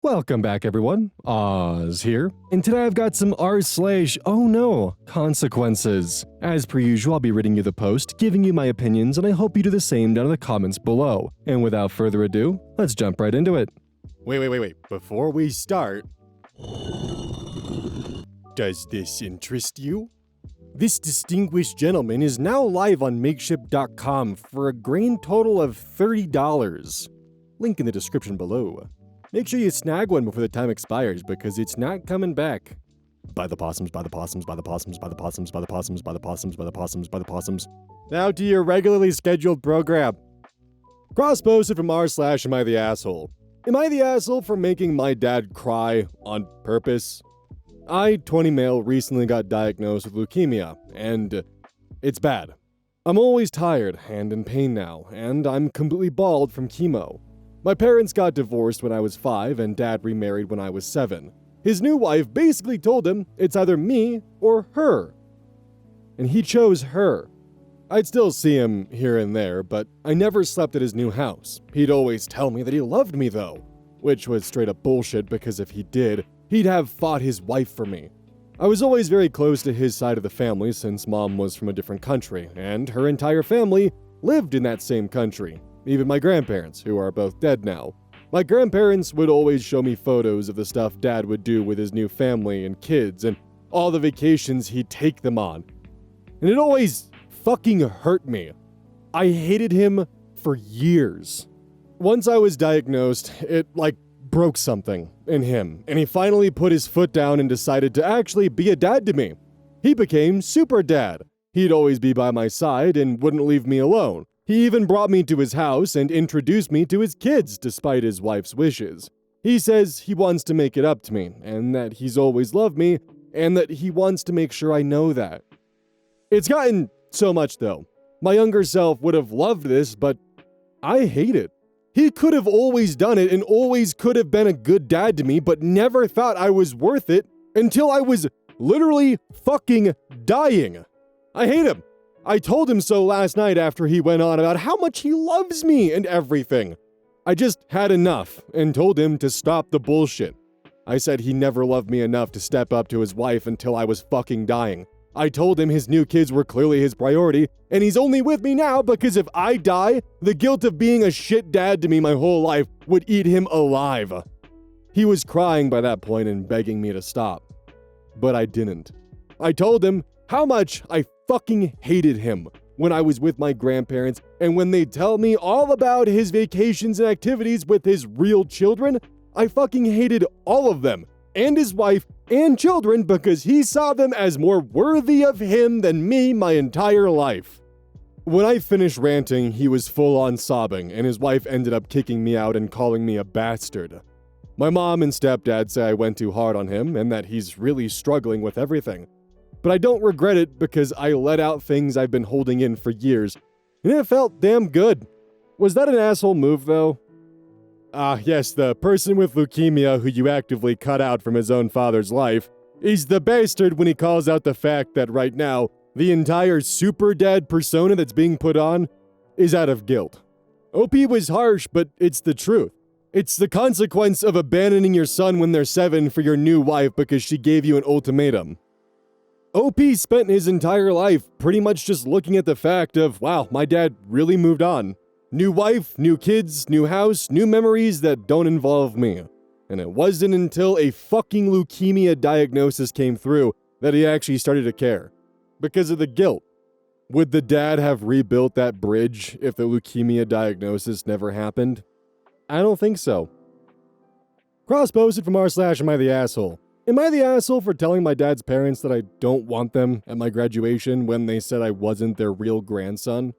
Welcome back, everyone. Oz here, and today I've got some r/OhNoConsequences. As per usual, I'll be reading you the post, giving you my opinions, and I hope you do the same down in the comments below. And without further ado, let's jump right into it. Wait. Before we start, does this interest you? This distinguished gentleman is now live on Makeshift.com for a grand total of $30. Link in the description below. Make sure you snag one before the time expires because it's not coming back. Buy the possums, buy the possums, buy the possums, buy the possums, buy the possums, buy the possums, buy the possums, buy the possums. Now to your regularly scheduled program. Cross-posted from r/Am I the Asshole? Am I the asshole for making my dad cry on purpose? I, 20 male, recently got diagnosed with leukemia, and it's bad. I'm always tired and in pain now, and I'm completely bald from chemo. My parents got divorced when I was 5 and dad remarried when I was 7. His new wife basically told him it's either me or her. And he chose her. I'd still see him here and there, but I never slept at his new house. He'd always tell me that he loved me though, which was straight up bullshit because if he did, he'd have fought his wife for me. I was always very close to his side of the family since mom was from a different country, and her entire family lived in that same country. Even my grandparents, who are both dead now. My grandparents would always show me photos of the stuff dad would do with his new family and kids and all the vacations he'd take them on. And it always fucking hurt me. I hated him for years. Once I was diagnosed, it broke something in him, and he finally put his foot down and decided to actually be a dad to me. He became super dad. He'd always be by my side and wouldn't leave me alone. He even brought me to his house and introduced me to his kids despite his wife's wishes. He says he wants to make it up to me, and that he's always loved me, and that he wants to make sure I know that. It's gotten so much though. My younger self would have loved this, but I hate it. He could have always done it and always could have been a good dad to me, but never thought I was worth it until I was literally fucking dying. I hate him. I told him so last night after he went on about how much he loves me and everything. I just had enough and told him to stop the bullshit. I said he never loved me enough to step up to his wife until I was fucking dying. I told him his new kids were clearly his priority, and he's only with me now because if I die, the guilt of being a shit dad to me my whole life would eat him alive. He was crying by that point and begging me to stop. But I didn't. I told him how much I fucking hated him when I was with my grandparents, and when they tell me all about his vacations and activities with his real children, I fucking hated all of them, and his wife and children because he saw them as more worthy of him than me my entire life. When I finished ranting, he was full on sobbing, and his wife ended up kicking me out and calling me a bastard. My mom and stepdad say I went too hard on him and that he's really struggling with everything. But I don't regret it because I let out things I've been holding in for years, and it felt damn good. Was that an asshole move, though? Yes, the person with leukemia who you actively cut out from his own father's life. He's the bastard when he calls out the fact that right now, the entire super dad persona that's being put on is out of guilt. OP was harsh, but it's the truth. It's the consequence of abandoning your son when they're 7 for your new wife because she gave you an ultimatum. OP spent his entire life pretty much just looking at the fact of, wow, my dad really moved on. New wife, new kids, new house, new memories that don't involve me. And it wasn't until a fucking leukemia diagnosis came through that he actually started to care. Because of the guilt. Would the dad have rebuilt that bridge if the leukemia diagnosis never happened? I don't think so. Cross-posted from r/Am I the Asshole? Am I the asshole for telling my dad's parents that I don't want them at my graduation when they said I wasn't their real grandson?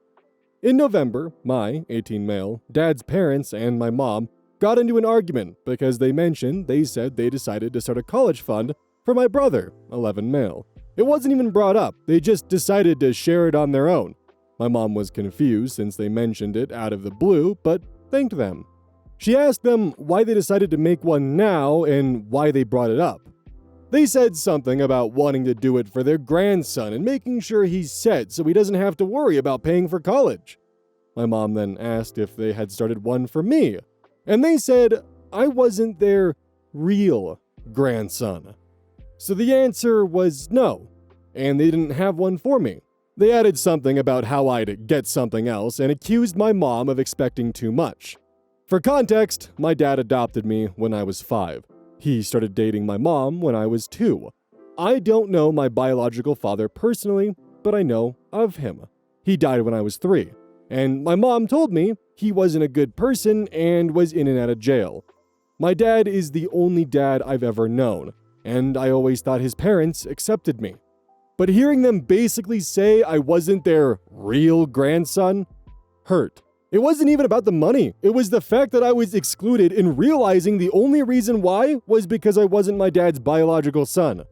In November, my, 18 male, dad's parents and my mom got into an argument because they said they decided to start a college fund for my brother, 11 male. It wasn't even brought up, they just decided to share it on their own. My mom was confused since they mentioned it out of the blue, but thanked them. She asked them why they decided to make one now and why they brought it up. They said something about wanting to do it for their grandson and making sure he's set so he doesn't have to worry about paying for college. My mom then asked if they had started one for me, and they said I wasn't their real grandson? So the answer was no, and they didn't have one for me. They added something about how I'd get something else and accused my mom of expecting too much. For context, my dad adopted me when I was 5. He started dating my mom when I was 2. I don't know my biological father personally, but I know of him. He died when I was 3, and my mom told me he wasn't a good person and was in and out of jail. My dad is the only dad I've ever known, and I always thought his parents accepted me. But hearing them basically say I wasn't their real grandson hurt. It wasn't even about the money. It was the fact that I was excluded and realizing the only reason why was because I wasn't my dad's biological son.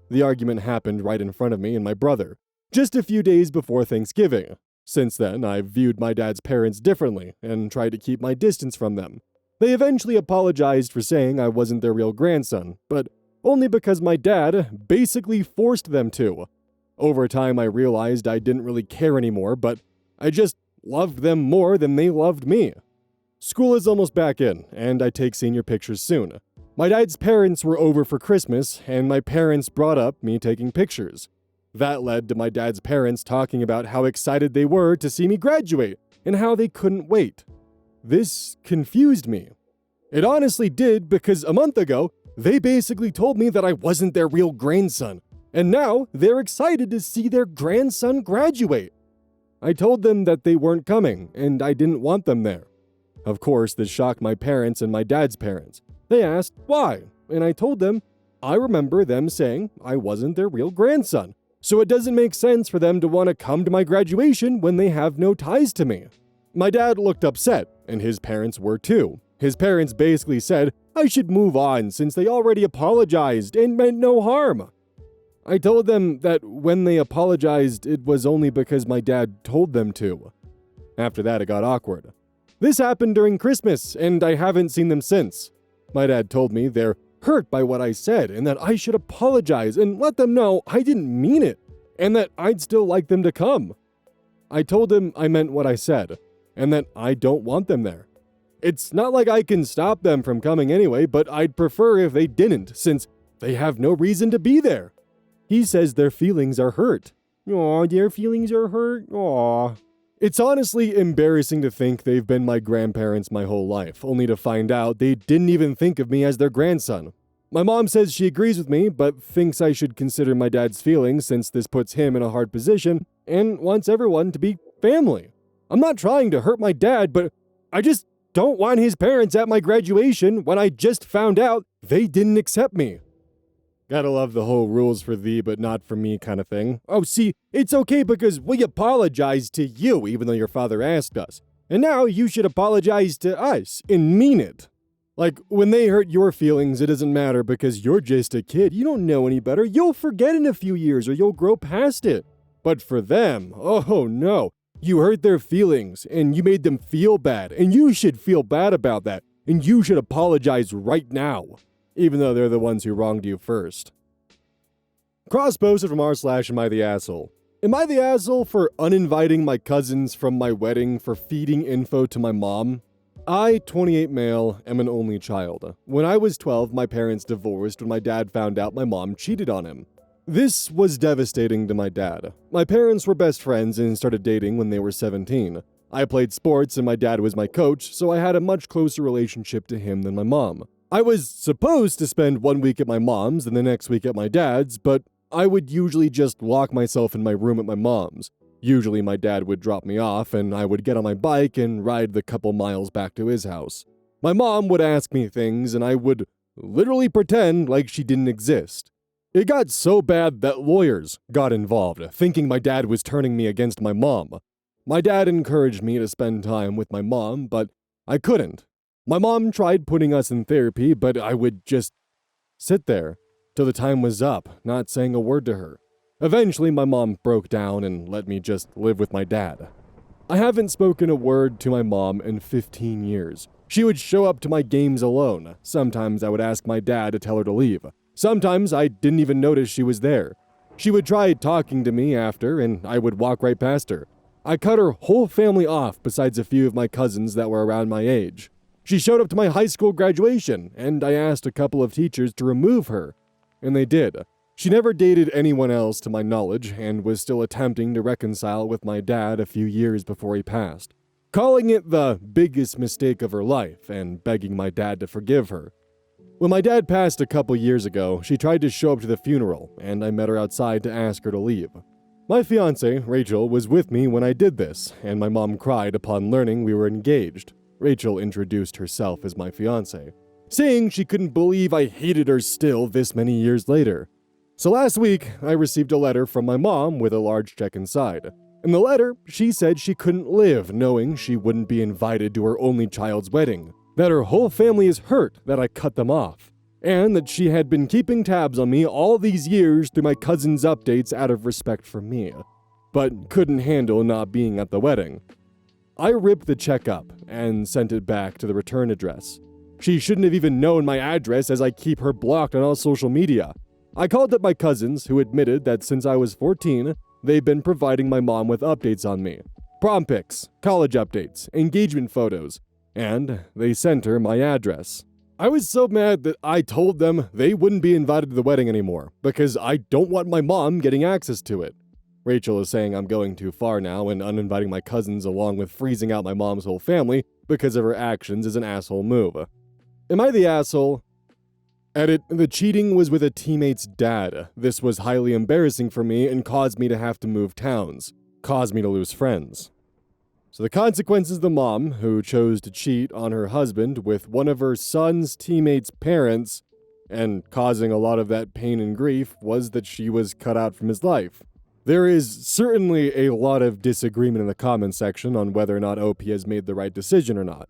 The argument happened right in front of me and my brother, just a few days before Thanksgiving. Since then, I've viewed my dad's parents differently and tried to keep my distance from them. They eventually apologized for saying I wasn't their real grandson, but only because my dad basically forced them to. Over time, I realized I didn't really care anymore, but I just loved them more than they loved me. School is almost back in, and I take senior pictures soon. My dad's parents were over for Christmas, and my parents brought up me taking pictures. That led to my dad's parents talking about how excited they were to see me graduate, and how they couldn't wait. This confused me. It honestly did, because a month ago, they basically told me that I wasn't their real grandson, and now they're excited to see their grandson graduate. I told them that they weren't coming, and I didn't want them there. Of course, this shocked my parents and my dad's parents. They asked why, and I told them I remember them saying I wasn't their real grandson, so it doesn't make sense for them to want to come to my graduation when they have no ties to me. My dad looked upset, and his parents were too. His parents basically said I should move on since they already apologized and meant no harm. I told them that when they apologized, it was only because my dad told them to. After that, it got awkward. This happened during Christmas, and I haven't seen them since. My dad told me they're hurt by what I said and that I should apologize and let them know I didn't mean it, and that I'd still like them to come. I told him I meant what I said, and that I don't want them there. It's not like I can stop them from coming anyway, but I'd prefer if they didn't, since they have no reason to be there. He says their feelings are hurt. Aw, their feelings are hurt? Aw. It's honestly embarrassing to think they've been my grandparents my whole life, only to find out they didn't even think of me as their grandson. My mom says she agrees with me, but thinks I should consider my dad's feelings since this puts him in a hard position, and wants everyone to be family. I'm not trying to hurt my dad, but I just don't want his parents at my graduation when I just found out they didn't accept me. Gotta love the whole rules for thee but not for me kind of thing. Oh, see, it's okay because we apologized to you even though your father asked us. And now you should apologize to us and mean it. Like, when they hurt your feelings, it doesn't matter because you're just a kid. You don't know any better. You'll forget in a few years or you'll grow past it. But for them, oh no. You hurt their feelings and you made them feel bad. And you should feel bad about that. And you should apologize right now. Even though they're the ones who wronged you first. Cross-posted from r/Am I the Asshole? Am I the asshole for uninviting my cousins from my wedding for feeding info to my mom? I, 28 male, am an only child. When I was 12, my parents divorced when my dad found out my mom cheated on him. This was devastating to my dad. My parents were best friends and started dating when they were 17. I played sports and my dad was my coach, so I had a much closer relationship to him than my mom. I was supposed to spend 1 week at my mom's and the next week at my dad's, but I would usually just lock myself in my room at my mom's. Usually my dad would drop me off and I would get on my bike and ride the couple miles back to his house. My mom would ask me things and I would literally pretend like she didn't exist. It got so bad that lawyers got involved, thinking my dad was turning me against my mom. My dad encouraged me to spend time with my mom, but I couldn't. My mom tried putting us in therapy, but I would just sit there till the time was up, not saying a word to her. Eventually, my mom broke down and let me just live with my dad. I haven't spoken a word to my mom in 15 years. She would show up to my games alone. Sometimes I would ask my dad to tell her to leave. Sometimes I didn't even notice she was there. She would try talking to me after, and I would walk right past her. I cut her whole family off besides a few of my cousins that were around my age. She showed up to my high school graduation, and I asked a couple of teachers to remove her, and they did. She never dated anyone else to my knowledge, and was still attempting to reconcile with my dad a few years before he passed, calling it the biggest mistake of her life and begging my dad to forgive her. When my dad passed a couple years ago, she tried to show up to the funeral, and I met her outside to ask her to leave. My fiancée, Rachel, was with me when I did this, and my mom cried upon learning we were engaged. Rachel introduced herself as my fiancée, saying she couldn't believe I hated her still this many years later. So last week, I received a letter from my mom with a large check inside. In the letter, she said she couldn't live knowing she wouldn't be invited to her only child's wedding, that her whole family is hurt that I cut them off, and that she had been keeping tabs on me all these years through my cousin's updates out of respect for me, but couldn't handle not being at the wedding. I ripped the check up and sent it back to the return address. She shouldn't have even known my address as I keep her blocked on all social media. I called up my cousins, who admitted that since I was 14, they've been providing my mom with updates on me. Prom pics, college updates, engagement photos, and they sent her my address. I was so mad that I told them they wouldn't be invited to the wedding anymore, because I don't want my mom getting access to it. Rachel is saying I'm going too far now and uninviting my cousins along with freezing out my mom's whole family because of her actions is an asshole move. Am I the asshole? Edit, the cheating was with a teammate's dad. This was highly embarrassing for me and caused me to have to move towns. Caused me to lose friends. So the consequences, the mom, who chose to cheat on her husband with one of her son's teammates' parents, and causing a lot of that pain and grief, was that she was cut out from his life. There is certainly a lot of disagreement in the comment section on whether or not OP has made the right decision or not.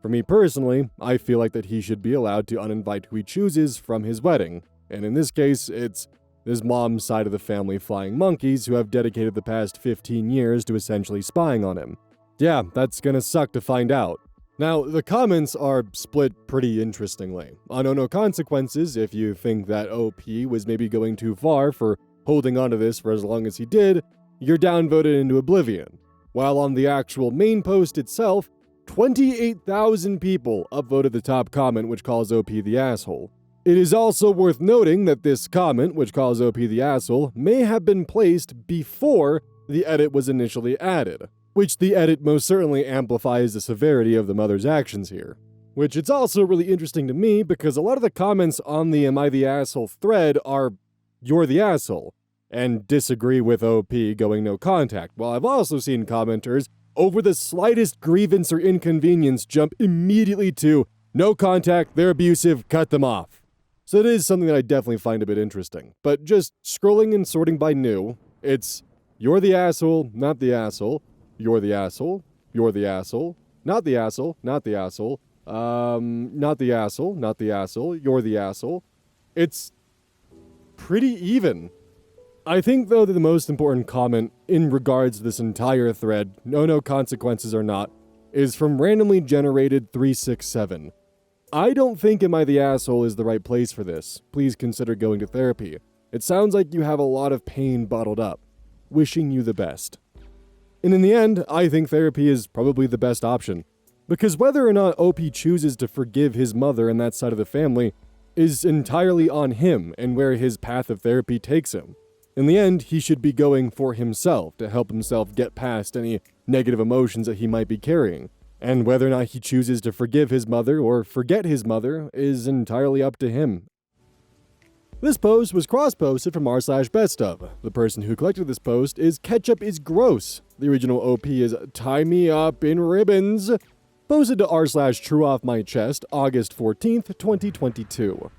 For me personally, I feel like that he should be allowed to uninvite who he chooses from his wedding, and in this case, it's his mom's side of the family flying monkeys who have dedicated the past 15 years to essentially spying on him. Yeah, that's gonna suck to find out. Now, the comments are split pretty interestingly. On OhNoConsequences, if you think that OP was maybe going too far for holding onto this for as long as he did, you're downvoted into oblivion. While on the actual main post itself, 28,000 people upvoted the top comment which calls OP the asshole. It is also worth noting that this comment, which calls OP the asshole, may have been placed before the edit was initially added, which the edit most certainly amplifies the severity of the mother's actions here. Which it's also really interesting to me because a lot of the comments on the Am I the Asshole thread are, you're the asshole, and disagree with OP going no contact, while I've also seen commenters over the slightest grievance or inconvenience jump immediately to no contact, they're abusive, cut them off. So it is something that I definitely find a bit interesting. But just scrolling and sorting by new, it's you're the asshole, not the asshole, you're the asshole, you're the asshole, not the asshole, not the asshole, not the asshole, not the asshole, you're the asshole. It's pretty even. I think, though, that the most important comment in regards to this entire thread, OhNoConsequences or not, is from randomly generated 367. I don't think Am I the Asshole is the right place for this. Please consider going to therapy. It sounds like you have a lot of pain bottled up. Wishing you the best. And in the end, I think therapy is probably the best option. Because whether or not OP chooses to forgive his mother and that side of the family is entirely on him and where his path of therapy takes him. In the end, he should be going for himself to help himself get past any negative emotions that he might be carrying. And whether or not he chooses to forgive his mother or forget his mother is entirely up to him. This post was cross-posted from r/bestof. The person who collected this post is Ketchup is Gross. The original OP is Tie Me Up in Ribbons. Posted to r/TrueOffMyChest, August 14th, 2022.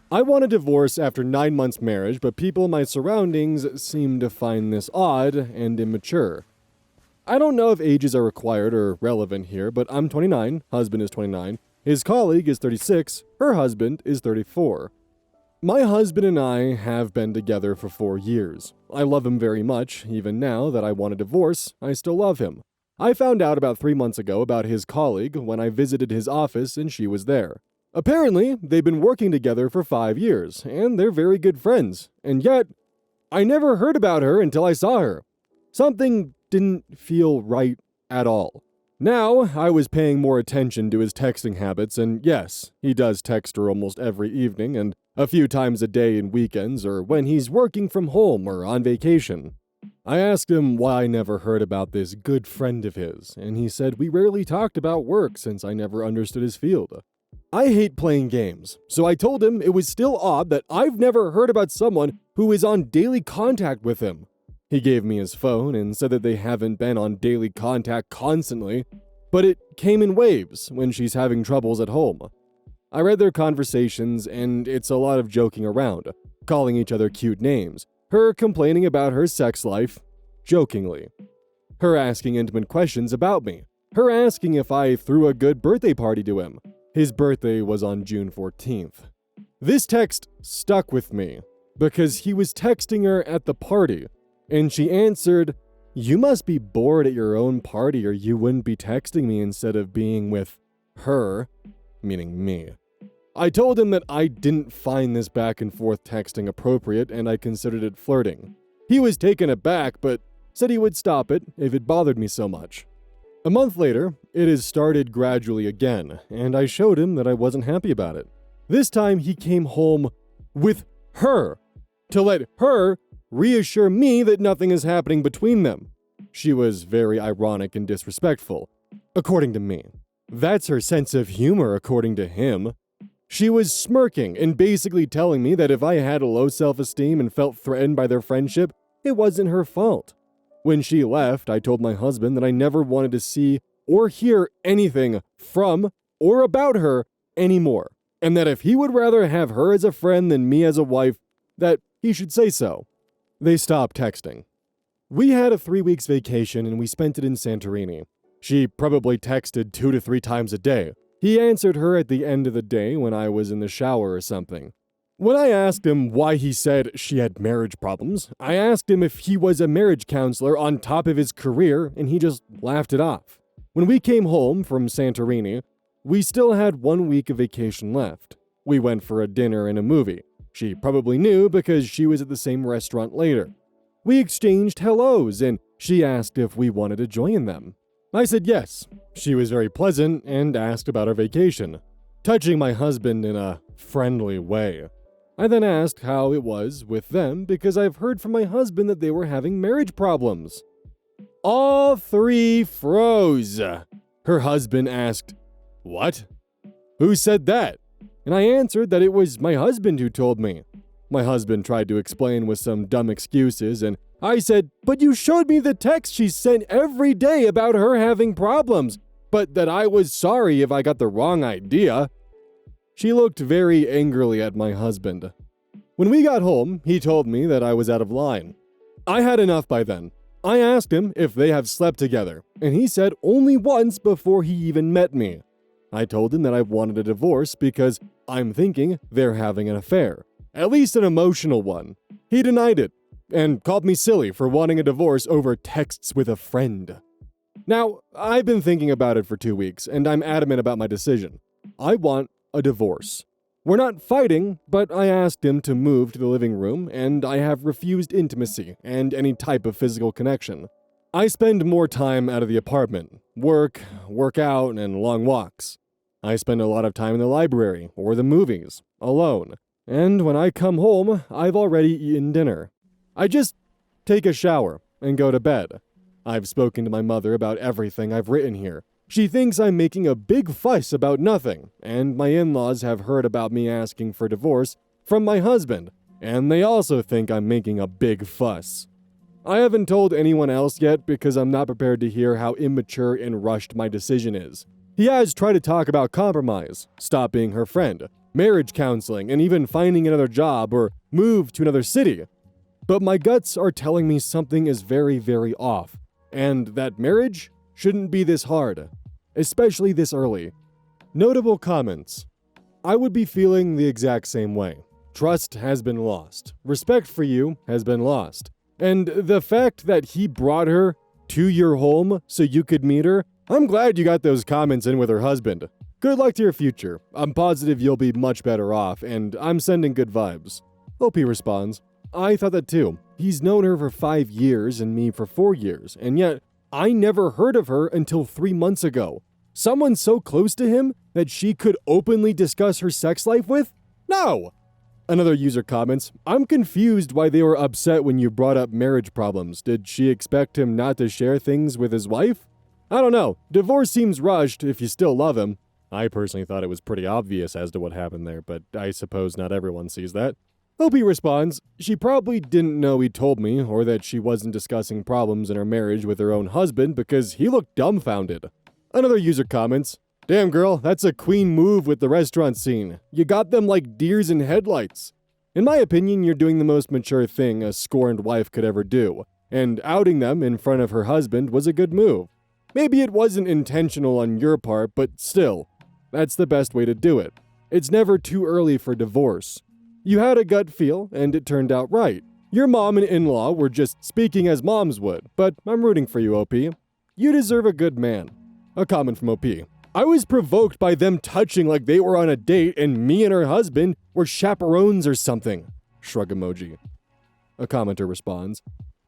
I want a divorce after 9 months marriage, but people in my surroundings seem to find this odd and immature. I don't know if ages are required or relevant here, but I'm 29, husband is 29, his colleague is 36, her husband is 34. My husband and I have been together for 4 years. I love him very much. Even now that I want a divorce, I still love him. I found out about 3 months ago about his colleague when I visited his office and she was there. Apparently, they've been working together for 5 years, and they're very good friends. And yet, I never heard about her until I saw her. Something didn't feel right at all. Now, I was paying more attention to his texting habits, and yes, he does text her almost every evening and a few times a day in weekends or when he's working from home or on vacation. I asked him why I never heard about this good friend of his, and he said we rarely talked about work since I never understood his field. I hate playing games, so I told him it was still odd that I've never heard about someone who is on daily contact with him. He gave me his phone and said that they haven't been on daily contact constantly, but it came in waves when she's having troubles at home. I read their conversations, and it's a lot of joking around, calling each other cute names, her complaining about her sex life, jokingly, her asking intimate questions about me, her asking if I threw a good birthday party to him. His birthday was on June 14th. This text stuck with me because he was texting her at the party, and she answered, "You must be bored at your own party or you wouldn't be texting me instead of being with her," meaning me. I told him that I didn't find this back and forth texting appropriate and I considered it flirting. He was taken aback but said he would stop it if it bothered me so much. A month later, it has started gradually again, and I showed him that I wasn't happy about it. This time he came home with her to let her reassure me that nothing is happening between them. She was very ironic and disrespectful, according to me. That's her sense of humor, according to him. She was smirking and basically telling me that if I had a low self-esteem and felt threatened by their friendship, it wasn't her fault. When she left, I told my husband that I never wanted to see or hear anything from or about her anymore, and that if he would rather have her as a friend than me as a wife, that he should say so. They stopped texting. We had a 3 weeks vacation and we spent it in Santorini. She probably texted 2 to 3 times a day. He answered her at the end of the day when I was in the shower or something. When I asked him why he said she had marriage problems, I asked him if he was a marriage counselor on top of his career, and he just laughed it off. When we came home from Santorini, we still had 1 week of vacation left. We went for a dinner and a movie. She probably knew because she was at the same restaurant later. We exchanged hellos, and she asked if we wanted to join them. I said yes. She was very pleasant and asked about our vacation, touching my husband in a friendly way. I then asked how it was with them because I've heard from my husband that they were having marriage problems. All 3 froze. Her husband asked, "What? Who said that?" And I answered that it was my husband who told me. My husband tried to explain with some dumb excuses, and I said, "But you showed me the text she sent every day about her having problems, but that I was sorry if I got the wrong idea." She looked very angrily at my husband. When we got home, he told me that I was out of line. I had enough by then. I asked him if they have slept together, and he said only once before he even met me. I told him that I wanted a divorce because I'm thinking they're having an affair, at least an emotional one. He denied it and called me silly for wanting a divorce over texts with a friend. Now, I've been thinking about it for 2 weeks, and I'm adamant about my decision. I want a divorce. We're not fighting, but I asked him to move to the living room, and I have refused intimacy and any type of physical connection. I spend more time out of the apartment, work out, and long walks. I spend a lot of time in the library or the movies, alone. And when I come home, I've already eaten dinner. I just take a shower and go to bed. I've spoken to my mother about everything I've written here. She thinks I'm making a big fuss about nothing, and my in-laws have heard about me asking for divorce from my husband, and they also think I'm making a big fuss. I haven't told anyone else yet because I'm not prepared to hear how immature and rushed my decision is. He has tried to talk about compromise, stop being her friend, marriage counseling, and even finding another job or move to another city. But my guts are telling me something is very, very off, and that marriage shouldn't be this hard, especially this early. Notable comments. I would be feeling the exact same way. Trust has been lost. Respect for you has been lost. And the fact that he brought her to your home so you could meet her, I'm glad you got those comments in with her husband. Good luck to your future. I'm positive you'll be much better off, and I'm sending good vibes. Hope he responds. I thought that too. He's known her for 5 years and me for 4 years, and yet I never heard of her until 3 months ago. Someone so close to him that she could openly discuss her sex life with? No! Another user comments, I'm confused why they were upset when you brought up marriage problems. Did she expect him not to share things with his wife? I don't know. Divorce seems rushed if you still love him. I personally thought it was pretty obvious as to what happened there, but I suppose not everyone sees that. Opie responds, she probably didn't know he told me, or that she wasn't discussing problems in her marriage with her own husband because he looked dumbfounded. Another user comments, damn girl, that's a queen move with the restaurant scene. You got them like deers in headlights. In my opinion, you're doing the most mature thing a scorned wife could ever do, and outing them in front of her husband was a good move. Maybe it wasn't intentional on your part, but still, that's the best way to do it. It's never too early for divorce. You had a gut feel, and it turned out right. Your mom and in-law were just speaking as moms would, but I'm rooting for you, OP. You deserve a good man. A comment from OP. I was provoked by them touching like they were on a date and me and her husband were chaperones or something. Shrug emoji. A commenter responds.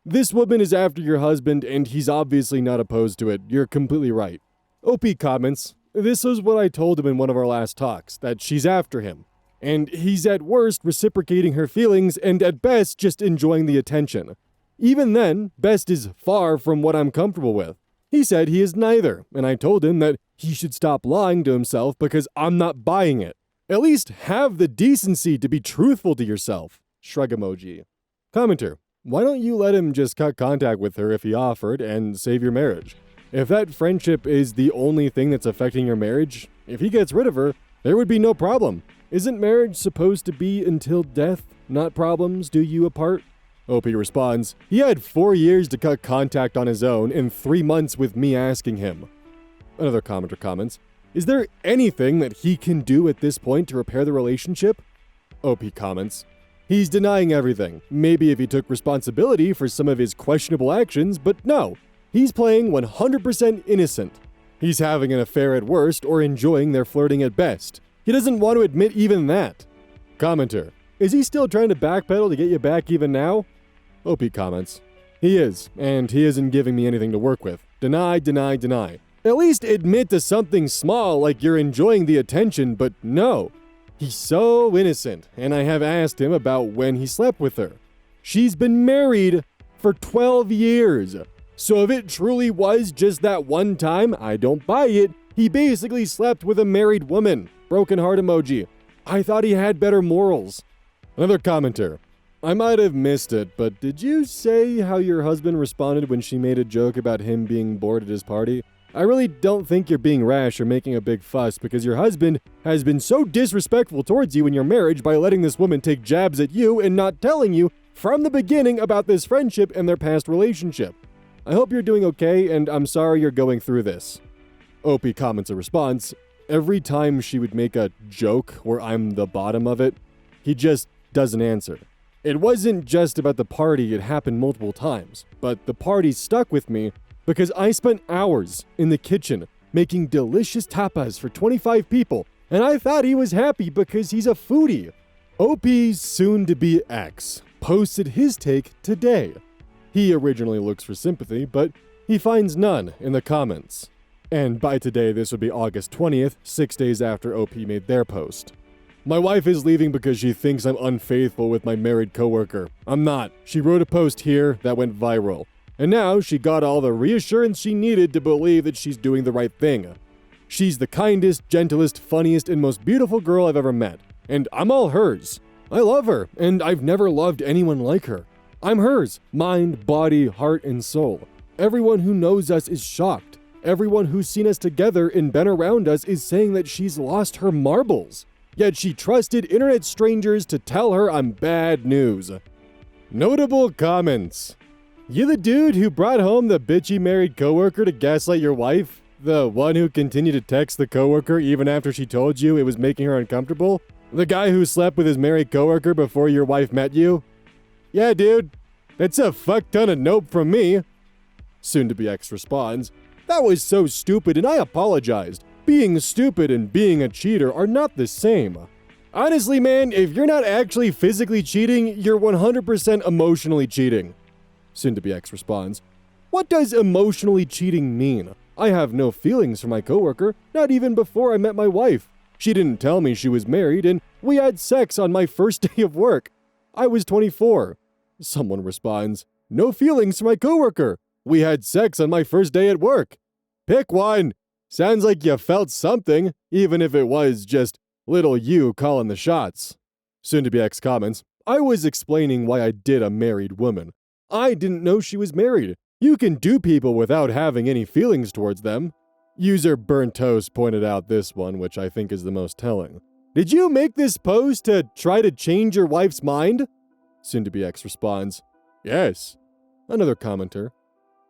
This woman is after your husband and he's obviously not opposed to it. You're completely right. OP comments. This is what I told him in one of our last talks, that she's after him. And he's at worst reciprocating her feelings and at best just enjoying the attention. Even then, best is far from what I'm comfortable with. He said he is neither, and I told him that he should stop lying to himself because I'm not buying it. At least have the decency to be truthful to yourself. Shrug emoji. Commenter, why don't you let him just cut contact with her if he offered and save your marriage? If that friendship is the only thing that's affecting your marriage, if he gets rid of her, there would be no problem. Isn't marriage supposed to be until death, not problems do you apart? OP responds, he had 4 years to cut contact on his own and 3 months with me asking him. Another commenter comments, is there anything that he can do at this point to repair the relationship? OP comments, he's denying everything. Maybe if he took responsibility for some of his questionable actions, but no. He's playing 100% innocent. He's having an affair at worst or enjoying their flirting at best. He doesn't want to admit even that. Commenter, is he still trying to backpedal to get you back even now? OP comments, he is, and he isn't giving me anything to work with. Deny, deny, deny. At least admit to something small like you're enjoying the attention, but no. He's so innocent, and I have asked him about when he slept with her. She's been married for 12 years. So if it truly was just that one time, I don't buy it. He basically slept with a married woman. Broken heart emoji. I thought he had better morals. Another commenter. I might have missed it, but did you say how your husband responded when she made a joke about him being bored at his party? I really don't think you're being rash or making a big fuss because your husband has been so disrespectful towards you in your marriage by letting this woman take jabs at you and not telling you from the beginning about this friendship and their past relationship. I hope you're doing okay, and I'm sorry you're going through this. OP comments a response. Every time she would make a joke where I'm the bottom of it, he just doesn't answer. It wasn't just about the party, it happened multiple times, but the party stuck with me because I spent hours in the kitchen making delicious tapas for 25 people, and I thought he was happy because he's a foodie. OP's soon-to-be ex posted his take today. He originally looks for sympathy, but he finds none in the comments. And by today, this would be August 20th, 6 days after OP made their post. My wife is leaving because she thinks I'm unfaithful with my married coworker. I'm not. She wrote a post here that went viral. And now she got all the reassurance she needed to believe that she's doing the right thing. She's the kindest, gentlest, funniest, and most beautiful girl I've ever met. And I'm all hers. I love her, and I've never loved anyone like her. I'm hers, mind, body, heart, and soul. Everyone who knows us is shocked. Everyone who's seen us together and been around us is saying that she's lost her marbles. Yet she trusted internet strangers to tell her I'm bad news. Notable comments. You the dude who brought home the bitchy married coworker to gaslight your wife? The one who continued to text the coworker even after she told you it was making her uncomfortable? The guy who slept with his married coworker before your wife met you? Yeah, dude. That's a fuck ton of nope from me. Soon-to-be ex responds, that was so stupid and I apologized. Being stupid and being a cheater are not the same. Honestly, man, if you're not actually physically cheating, you're 100% emotionally cheating. Soon-to-be ex responds, What does emotionally cheating mean? I have no feelings for my coworker, not even before I met my wife. She didn't tell me she was married, and we had sex on my first day of work. I was 24. Someone responds, no feelings for my coworker. We had sex on my first day at work. Pick one. Sounds like you felt something, even if it was just little you calling the shots. Soon-to-be-X comments, I was explaining why I did a married woman. I didn't know she was married. You can do people without having any feelings towards them. User Burnt Toast pointed out this one, which I think is the most telling. Did you make this post to try to change your wife's mind? Soon-to-be-X responds, yes. Another commenter,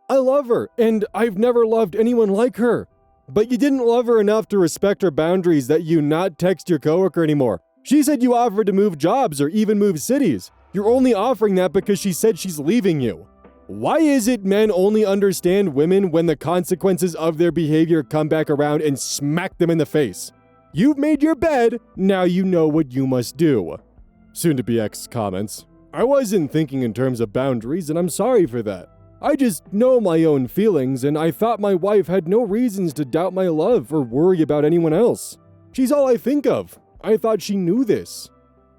I love her, and I've never loved anyone like her. But you didn't love her enough to respect her boundaries that you not text your coworker anymore. She said you offered to move jobs or even move cities. You're only offering that because she said she's leaving you. Why is it men only understand women when the consequences of their behavior come back around and smack them in the face? You've made your bed, now you know what you must do. Soon-to-be-X comments, I wasn't thinking in terms of boundaries, and I'm sorry for that. I just know my own feelings, and I thought my wife had no reasons to doubt my love or worry about anyone else. She's all I think of. I thought she knew this.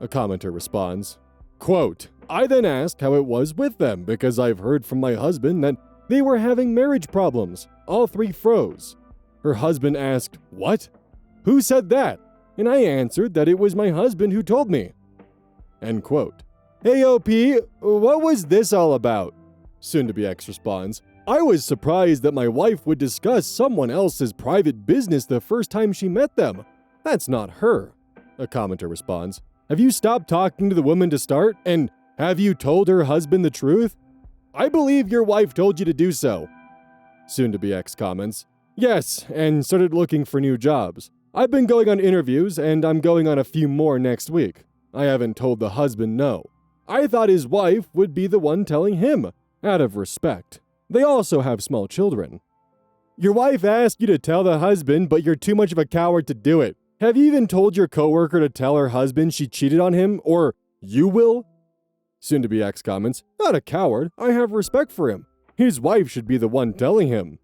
A commenter responds, quote, I then asked how it was with them because I've heard from my husband that they were having marriage problems. All three froze. Her husband asked, what? Who said that? And I answered that it was my husband who told me. End quote. Hey OP, what was this all about? Soon-to-be-X responds, I was surprised that my wife would discuss someone else's private business the first time she met them. That's not her. A commenter responds, have you stopped talking to the woman to start? And have you told her husband the truth? I believe your wife told you to do so. Soon-to-be-X comments, yes, and started looking for new jobs. I've been going on interviews, and I'm going on a few more next week. I haven't told the husband no. I thought his wife would be the one telling him, out of respect. They also have small children. Your wife asked you to tell the husband, but you're too much of a coward to do it. Have you even told your coworker to tell her husband she cheated on him, or you will? Soon-to-be-X comments, not a coward, I have respect for him. His wife should be the one telling him.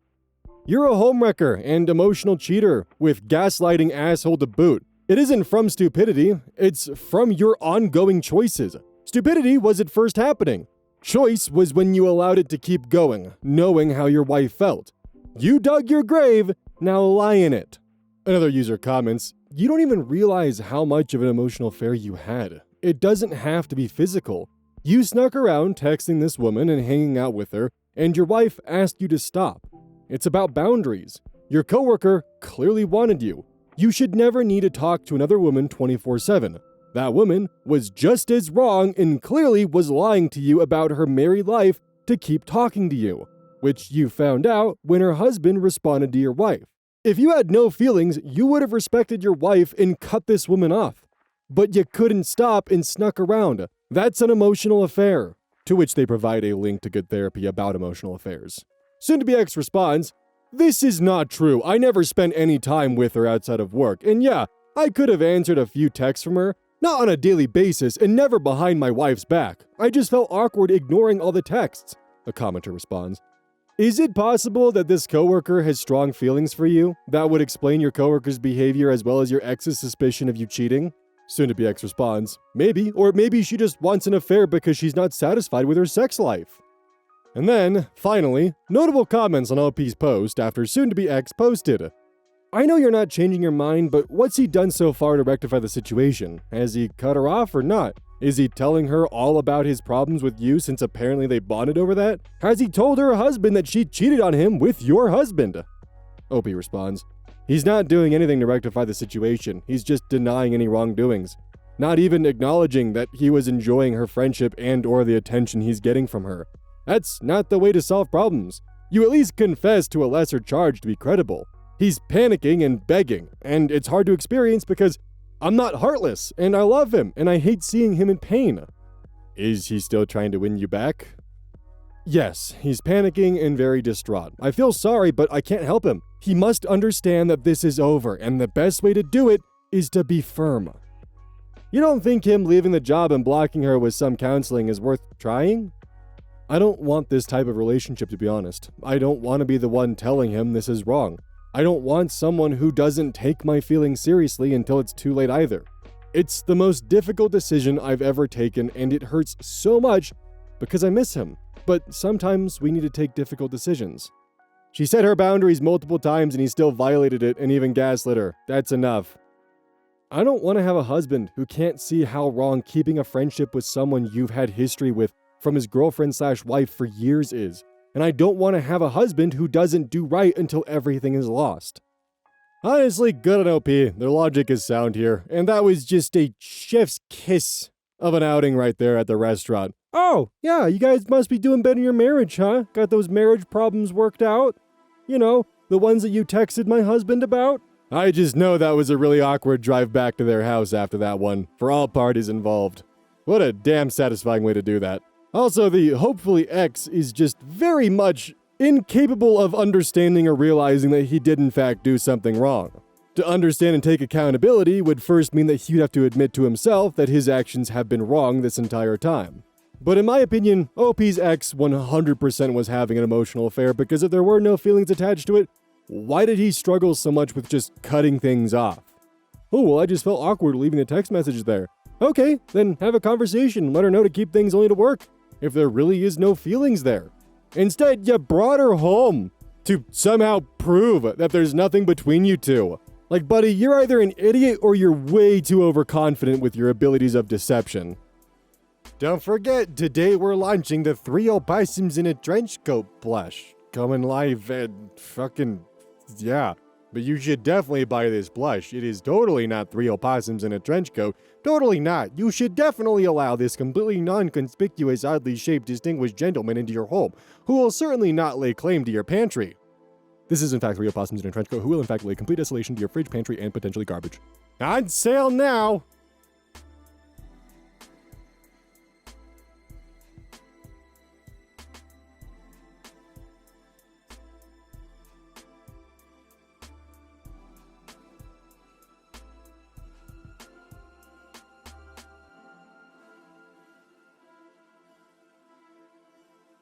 You're a homewrecker and emotional cheater with gaslighting asshole to boot. It isn't from stupidity, it's from your ongoing choices. Stupidity was at first happening. Choice was when you allowed it to keep going, knowing how your wife felt. You dug your grave, now lie in it. Another user comments, you don't even realize how much of an emotional affair you had. It doesn't have to be physical. You snuck around texting this woman and hanging out with her, and your wife asked you to stop. It's about boundaries. Your coworker clearly wanted you. You should never need to talk to another woman 24/7. That woman was just as wrong and clearly was lying to you about her married life to keep talking to you, which you found out when her husband responded to your wife. If you had no feelings, you would have respected your wife and cut this woman off. But you couldn't stop and snuck around. That's an emotional affair. To which they provide a link to good therapy about emotional affairs. Soon-to-be-X responds, this is not true. I never spent any time with her outside of work. And yeah, I could have answered a few texts from her, not on a daily basis and never behind my wife's back. I just felt awkward ignoring all the texts. A commenter responds, is it possible that this coworker has strong feelings for you? That would explain your coworker's behavior as well as your ex's suspicion of you cheating? Soon-to-be-X responds, maybe, or maybe she just wants an affair because she's not satisfied with her sex life. And then, finally, notable comments on OP's post after Soon-to-be-X posted. I know you're not changing your mind, but what's he done so far to rectify the situation? Has he cut her off or not? Is he telling her all about his problems with you since apparently they bonded over that? Has he told her husband that she cheated on him with your husband? OP responds, he's not doing anything to rectify the situation. He's just denying any wrongdoings. Not even acknowledging that he was enjoying her friendship and or the attention he's getting from her. That's not the way to solve problems. You at least confess to a lesser charge to be credible. He's panicking and begging, and it's hard to experience because I'm not heartless, and I love him, and I hate seeing him in pain. Is he still trying to win you back? Yes, he's panicking and very distraught. I feel sorry, but I can't help him. He must understand that this is over, and the best way to do it is to be firm. You don't think him leaving the job and blocking her with some counseling is worth trying? I don't want this type of relationship, to be honest. I don't want to be the one telling him this is wrong. I don't want someone who doesn't take my feelings seriously until it's too late either. It's the most difficult decision I've ever taken, and it hurts so much because I miss him. But sometimes we need to take difficult decisions. She set her boundaries multiple times and he still violated it and even gaslit her. That's enough. I don't want to have a husband who can't see how wrong keeping a friendship with someone you've had history with from his girlfriend/wife for years is. And I don't want to have a husband who doesn't do right until everything is lost. Honestly, good on OP. Their logic is sound here. And that was just a chef's kiss of an outing right there at the restaurant. Oh, yeah, you guys must be doing better in your marriage, huh? Got those marriage problems worked out? You know, the ones that you texted my husband about? I just know that was a really awkward drive back to their house after that one, for all parties involved. What a damn satisfying way to do that. Also, the hopefully ex is just very much incapable of understanding or realizing that he did in fact do something wrong. To understand and take accountability would first mean that he'd have to admit to himself that his actions have been wrong this entire time. But in my opinion, OP's ex 100% was having an emotional affair, because if there were no feelings attached to it, why did he struggle so much with just cutting things off? Oh, well, I just felt awkward leaving a text message there. Okay, then have a conversation, let her know to keep things only to work, if there really is no feelings there. Instead, you brought her home to somehow prove that there's nothing between you two. Like, buddy, you're either an idiot or you're way too overconfident with your abilities of deception. Don't forget, today we're launching the 3 opossums in a trench coat blush. Coming live and fucking, yeah. But you should definitely buy this blush. It is totally not 3 opossums in a trench coat. Totally not. You should definitely allow this completely non-conspicuous, oddly shaped, distinguished gentleman into your home, who will certainly not lay claim to your pantry. This is in fact 3 opossums in a trench coat who will in fact lay complete desolation to your fridge, pantry, and potentially garbage. On sale now!